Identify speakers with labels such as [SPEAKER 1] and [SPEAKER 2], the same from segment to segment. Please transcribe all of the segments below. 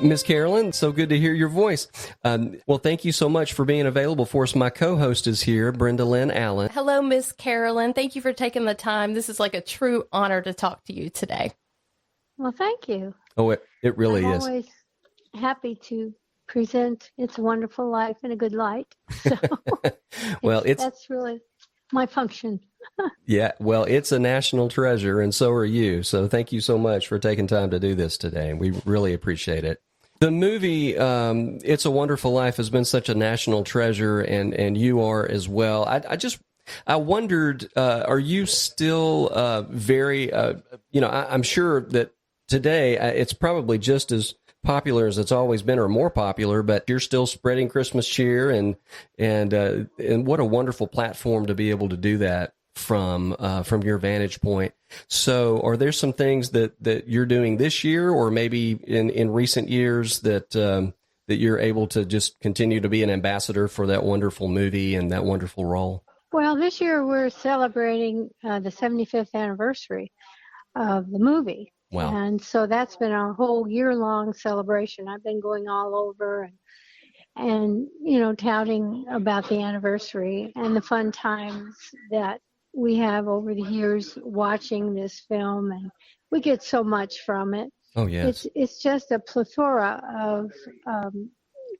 [SPEAKER 1] Miss Karolyn, so good to hear your voice. Well, thank you so much for being available for us. My co-host is here, Brenda Lynn Allen.
[SPEAKER 2] Hello, Miss Karolyn. Thank you for taking the time. This is like a true honor to talk to you today.
[SPEAKER 3] Well, thank you.
[SPEAKER 1] Oh, it really
[SPEAKER 3] I'm
[SPEAKER 1] is.
[SPEAKER 3] always happy to present It's a Wonderful Life in a good light. So
[SPEAKER 1] Well,
[SPEAKER 3] that's really my function.
[SPEAKER 1] Yeah, well, it's a national treasure, and so are you. So thank you so much for taking time to do this today. We really appreciate it. The movie It's a Wonderful Life has been such a national treasure, and you are as well. I wondered, are you still very, I'm sure that today it's probably just as popular as it's always been, or more popular, but you're still spreading Christmas cheer, and what a wonderful platform to be able to do that from your vantage point. So are there some things that you're doing this year, or maybe in recent years that you're able to just continue to be an ambassador for that wonderful movie and that wonderful role?
[SPEAKER 3] Well, this year we're celebrating the 75th anniversary of the movie.
[SPEAKER 1] Wow.
[SPEAKER 3] And so that's been a whole year-long celebration. I've been going all over and touting about the anniversary and the fun times that we have over the years watching this film, and we get so much from it.
[SPEAKER 1] Oh, yes.
[SPEAKER 3] It's just a plethora of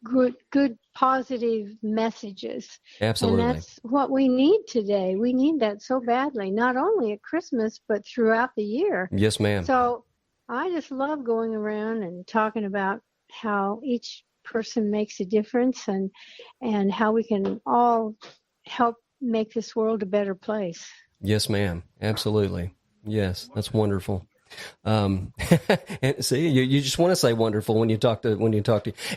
[SPEAKER 3] good positive messages.
[SPEAKER 1] Absolutely.
[SPEAKER 3] And that's what we need today. We need that so badly, not only at Christmas, but throughout the year.
[SPEAKER 1] Yes, ma'am.
[SPEAKER 3] So I just love going around and talking about how each person makes a difference and how we can all help make this world a better place.
[SPEAKER 1] Yes, ma'am. Absolutely. Yes, that's wonderful. And see, you just want to say wonderful when you talk to.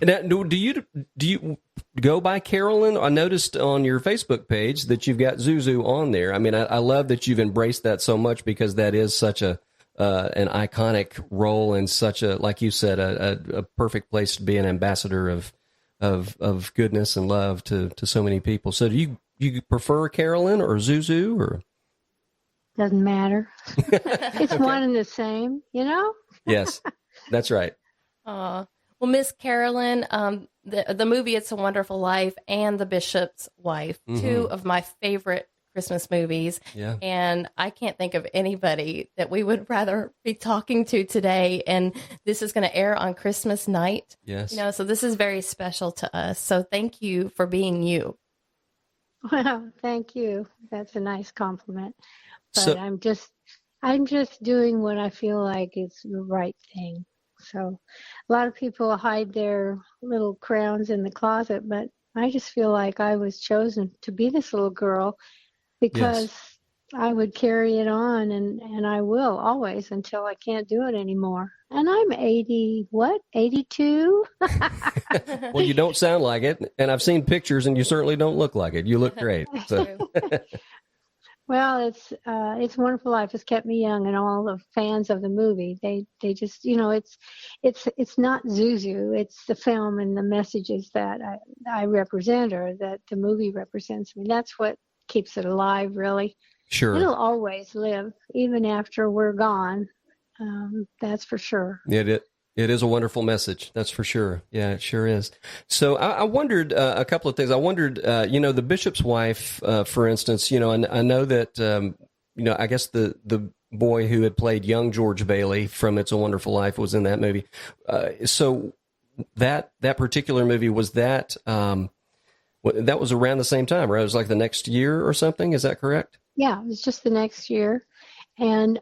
[SPEAKER 1] Now, do you go by Karolyn? I noticed on your Facebook page that you've got ZuZu on there. I mean, I love that you've embraced that so much, because that is such an iconic role, and such a, like you said, a perfect place to be an ambassador of goodness and love to so many people. So do you prefer Karolyn or ZuZu, or?
[SPEAKER 3] Doesn't matter. It's okay. One and the same,
[SPEAKER 1] Yes, that's right.
[SPEAKER 2] Well, Miss Karolyn, the movie It's a Wonderful Life and The Bishop's Wife, two of my favorite Christmas movies.
[SPEAKER 1] Yeah.
[SPEAKER 2] And I can't think of anybody that we would rather be talking to today. And this is going to air on Christmas night.
[SPEAKER 1] Yes.
[SPEAKER 2] So this is very special to us. So thank you for being you.
[SPEAKER 3] Well, thank you. That's a nice compliment. But
[SPEAKER 1] so,
[SPEAKER 3] I'm just doing what I feel like is the right thing. So a lot of people hide their little crowns in the closet, but I just feel like I was chosen to be this little girl because I would carry it on, and I will always until I can't do it anymore. And I'm 82?
[SPEAKER 1] Well, you don't sound like it, and I've seen pictures, and you certainly don't look like it. You look great. So.
[SPEAKER 3] Well, it's a Wonderful Life has kept me young, and all the fans of the movie, they just, it's not ZuZu, it's the film and the messages that I represent, or that the movie represents me. That's what keeps it alive, really.
[SPEAKER 1] Sure.
[SPEAKER 3] It'll always live, even after we're gone. That's for sure.
[SPEAKER 1] It is a wonderful message. That's for sure. Yeah, it sure is. So I wondered a couple of things. I wondered, the Bishop's Wife, for instance, and I know that, I guess the boy who had played young George Bailey from It's a Wonderful Life was in that movie. So that particular movie, was that was around the same time, right? It was like the next year or something. Is that correct?
[SPEAKER 3] Yeah, it was just the next year. And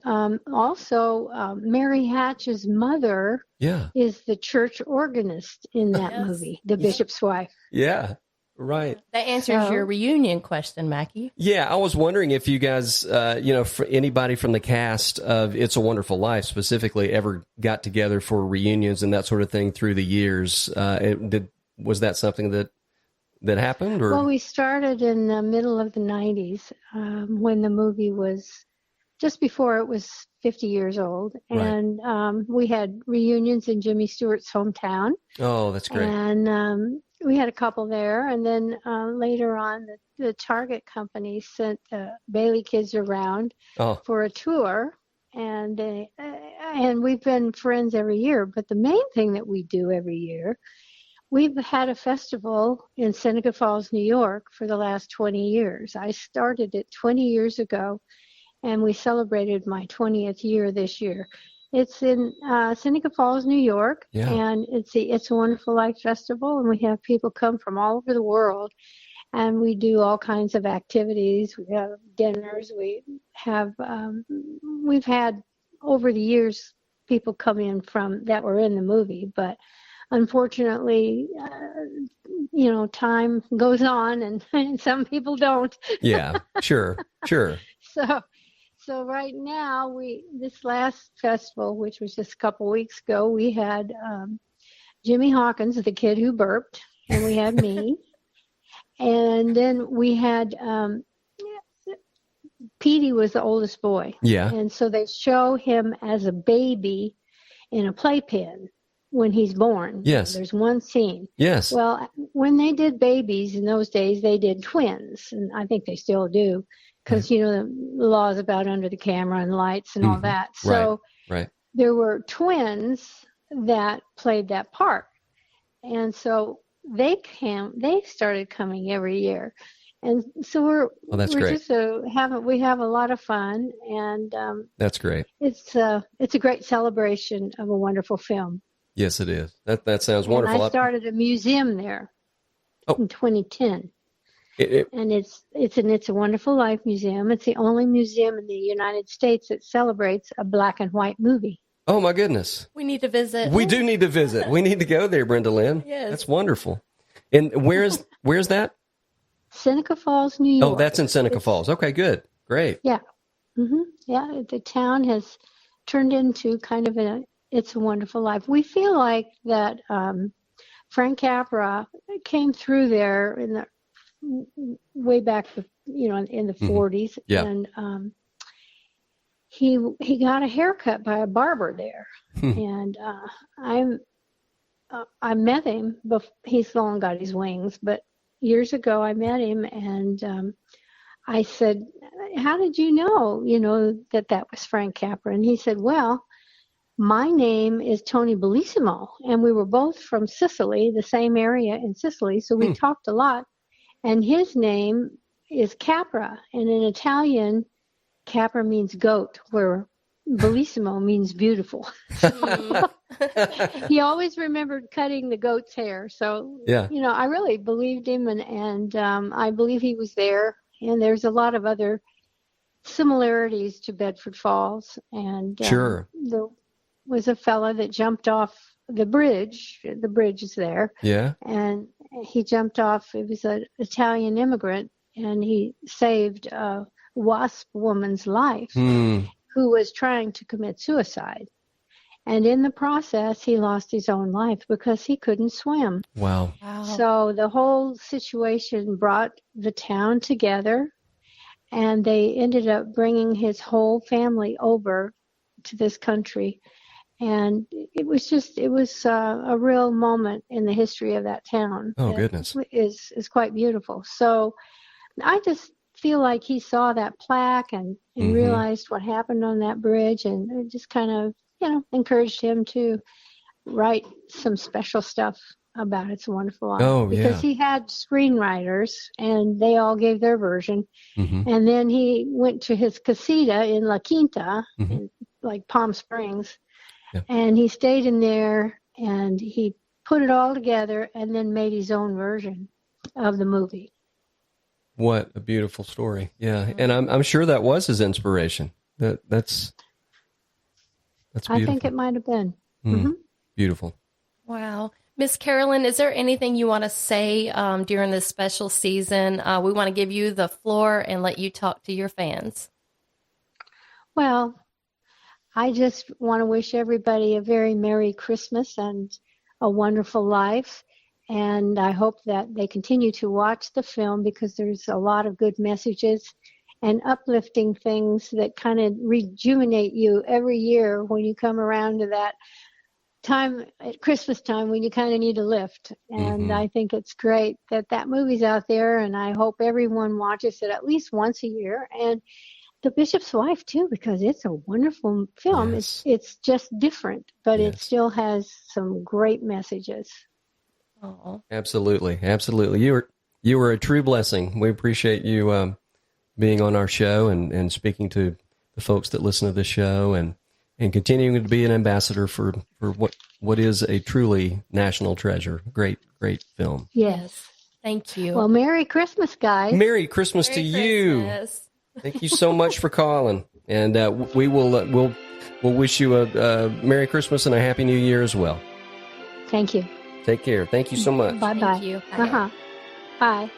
[SPEAKER 3] also, Mary Hatch's mother is the church organist in that movie, The Bishop's Wife.
[SPEAKER 1] Yeah, right.
[SPEAKER 2] That answers your reunion question, Mackie.
[SPEAKER 1] Yeah, I was wondering if you guys, for anybody from the cast of It's a Wonderful Life specifically ever got together for reunions and that sort of thing through the years. Was that something that happened? Or?
[SPEAKER 3] Well, we started in the middle of the 90s when the movie was just before it was 50 years old. And we had reunions in Jimmy Stewart's hometown.
[SPEAKER 1] Oh, that's great.
[SPEAKER 3] And we had a couple there. And then later on, the Target company sent the Bailey kids around for a tour. and we've been friends every year. But the main thing that we do every year, we've had a festival in Seneca Falls, New York for the last 20 years. I started it 20 years ago, and we celebrated my 20th year this year. It's in Seneca Falls, New York, and it's the It's a Wonderful Life Festival, and we have people come from all over the world, and we do all kinds of activities. We have dinners. We've had over the years people come in from that were in the movie, but unfortunately, time goes on, and some people don't.
[SPEAKER 1] Yeah, sure.
[SPEAKER 3] So right now, this last festival, which was just a couple weeks ago, we had Jimmy Hawkins, the kid who burped, and we had me, and then we had Petey was the oldest boy.
[SPEAKER 1] Yeah.
[SPEAKER 3] And so they show him as a baby in a playpen when he's born.
[SPEAKER 1] Yes.
[SPEAKER 3] There's one scene.
[SPEAKER 1] Yes.
[SPEAKER 3] Well, when they did babies in those days, they did twins, and I think they still do. Because, the laws about under the camera and lights and all that. So
[SPEAKER 1] right.
[SPEAKER 3] There were twins that played that part. And so they started coming every year. And so we're
[SPEAKER 1] great.
[SPEAKER 3] Just we have a lot of fun. And
[SPEAKER 1] that's great.
[SPEAKER 3] It's a great celebration of a wonderful film.
[SPEAKER 1] Yes, it is. That sounds wonderful.
[SPEAKER 3] I started a museum there in 2010. And it's a Wonderful Life museum. It's the only museum in the United States that celebrates a black and white movie.
[SPEAKER 1] Oh my goodness!
[SPEAKER 2] We need to visit.
[SPEAKER 1] We do need to visit. We need to go there, Brenda Lynn.
[SPEAKER 2] Yes,
[SPEAKER 1] that's wonderful. And where's that?
[SPEAKER 3] Seneca Falls, New York.
[SPEAKER 1] Oh, that's in Seneca Falls. Okay, good, great.
[SPEAKER 3] Yeah, yeah. The town has turned into kind of It's a Wonderful Life. We feel like that Frank Capra came through there in the way back, in the 40s, and he got a haircut by a barber there, and I met him. He's long got his wings, but years ago I met him, and I said, "How did you know that was Frank Capra?" And he said, "Well, my name is Tony Bellissimo, and we were both from Sicily, the same area in Sicily, so we talked a lot." And his name is Capra, and in Italian, Capra means goat, where Bellissimo means beautiful. He always remembered cutting the goat's hair. So, I really believed him, and I believe he was there. And there's a lot of other similarities to Bedford Falls. And
[SPEAKER 1] sure.
[SPEAKER 3] There was a fella that jumped off the bridge. The bridge is there.
[SPEAKER 1] Yeah.
[SPEAKER 3] And he jumped off. It was an Italian immigrant, and he saved a WASP woman's life who was trying to commit suicide. And in the process, he lost his own life because he couldn't swim.
[SPEAKER 1] Wow.
[SPEAKER 3] So the whole situation brought the town together, and they ended up bringing his whole family over to this country. And it was a real moment in the history of that town.
[SPEAKER 1] Oh, goodness.
[SPEAKER 3] Is quite beautiful. So I just feel like he saw that plaque and realized what happened on that bridge, and it just kind of, encouraged him to write some special stuff about It's a Wonderful Life.
[SPEAKER 1] Oh,
[SPEAKER 3] because he had screenwriters, and they all gave their version. And then he went to his casita in La Quinta, in, like Palm Springs, and he stayed in there, and he put it all together and then made his own version of the movie.
[SPEAKER 1] What a beautiful story. Yeah. And I'm sure that was his inspiration. That's beautiful.
[SPEAKER 3] I think it might have been.
[SPEAKER 1] Beautiful.
[SPEAKER 2] Wow. Miss Karolyn, is there anything you want to say during this special season? We want to give you the floor and let you talk to your fans.
[SPEAKER 3] Well, I just want to wish everybody a very Merry Christmas and a wonderful life. And I hope that they continue to watch the film, because there's a lot of good messages and uplifting things that kind of rejuvenate you every year when you come around to that time at Christmas time when you kind of need a lift. And I think it's great that movie's out there, and I hope everyone watches it at least once a year. And The Bishop's Wife too, because it's a wonderful film.
[SPEAKER 1] Yes.
[SPEAKER 3] It's just different, but it
[SPEAKER 1] Yes.
[SPEAKER 3] still has some great messages.
[SPEAKER 2] Oh,
[SPEAKER 1] Absolutely. Absolutely. You were a true blessing. We appreciate you being on our show and speaking to the folks that listen to this show and continuing to be an ambassador for what is a truly national treasure. Great film.
[SPEAKER 3] Yes.
[SPEAKER 2] thank you.
[SPEAKER 3] Well, Merry Christmas, guys.
[SPEAKER 1] Merry Christmas
[SPEAKER 2] Merry
[SPEAKER 1] to you.
[SPEAKER 2] Christmas.
[SPEAKER 1] Thank you so much for calling. And we will we'll wish you a Merry Christmas and a Happy New Year as well.
[SPEAKER 3] Thank you.
[SPEAKER 1] Take care. Thank you so much.
[SPEAKER 3] Bye-bye.
[SPEAKER 2] Thank you. Bye.
[SPEAKER 3] Bye.